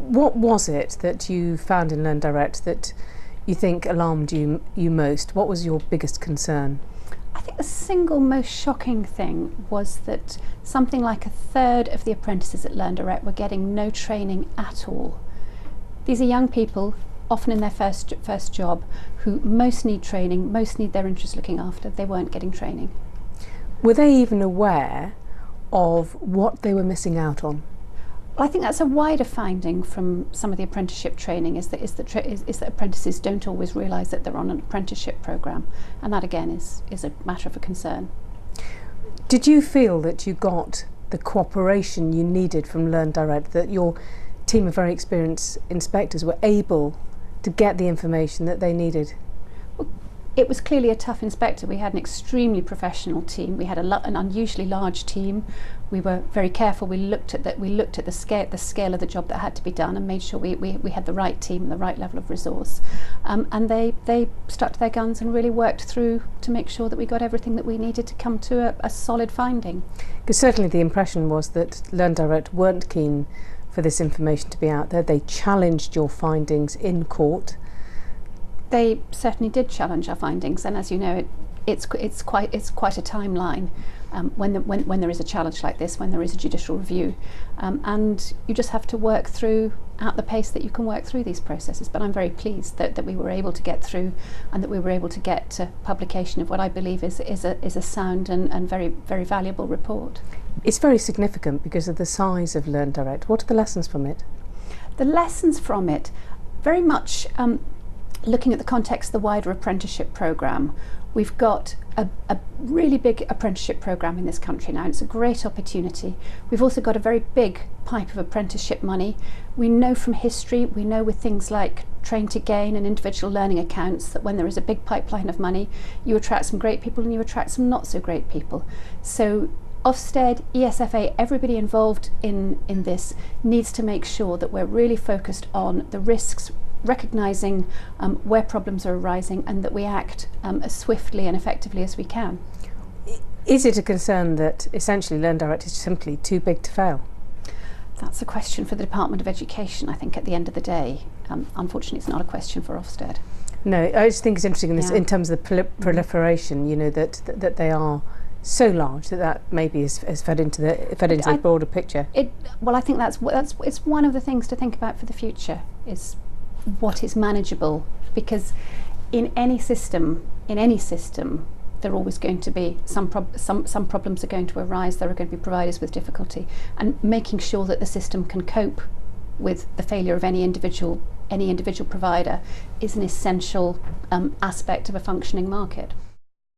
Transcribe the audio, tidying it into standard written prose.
What was it that you found in Learndirect that you think alarmed you most? What was your biggest concern? I think the single most shocking thing was that something like a third of the apprentices at Learndirect were getting no training at all. These are young people, often in their first job, who most need training, most need their interests looking after. They weren't getting training. Were they even aware of what they were missing out on? Well, I think that's a wider finding from some of the apprenticeship training is that apprentices don't always realise that they're on an apprenticeship programme, and that again is a matter of a concern. Did you feel that you got the cooperation you needed from Learndirect, that your team of very experienced inspectors were able to get the information that they needed? Well, it was clearly a tough inspector. We had an extremely professional team. We had an unusually large team. We were very careful. We looked at the scale of the job that had to be done and made sure we had the right team and the right level of resource. And they stuck to their guns and really worked through to make sure that we got everything that we needed to come to a solid finding. Because certainly the impression was that Learndirect weren't keen for this information to be out there. They challenged your findings in court. They certainly did challenge our findings, and as you know, it's quite a timeline when there is a challenge like this, when there is a judicial review, and you just have to work through at the pace that you can work through these processes. But I'm very pleased that we were able to get through, and that we were able to get to publication of what I believe is a sound and very, very valuable report. It's very significant because of the size of Learndirect. What are the lessons from it? The lessons from it, very much looking at the context of the wider apprenticeship programme. We've got a really big apprenticeship programme in this country now. It's a great opportunity. We've also got a very big pipe of apprenticeship money. We know from history, we know with things like Train to Gain and individual learning accounts, that when there is a big pipeline of money, you attract some great people and you attract some not so great people. So Ofsted, ESFA, everybody involved in this needs to make sure that we're really focused on the risks, recognising where problems are arising, and that we act as swiftly and effectively as we can. Is it a concern that essentially Learndirect is simply too big to fail? That's a question for the Department of Education, I think, at the end of the day. Unfortunately, it's not a question for Ofsted. No, I just think it's interesting in, this, in terms of the proliferation, you know, that they are so large that maybe has fed into the broader picture. Well, I think it's one of the things to think about for the future, is what is manageable, because in any system, there are always going to be some problems are going to arise. There are going to be providers with difficulty, and making sure that the system can cope with the failure of any individual provider is an essential aspect of a functioning market.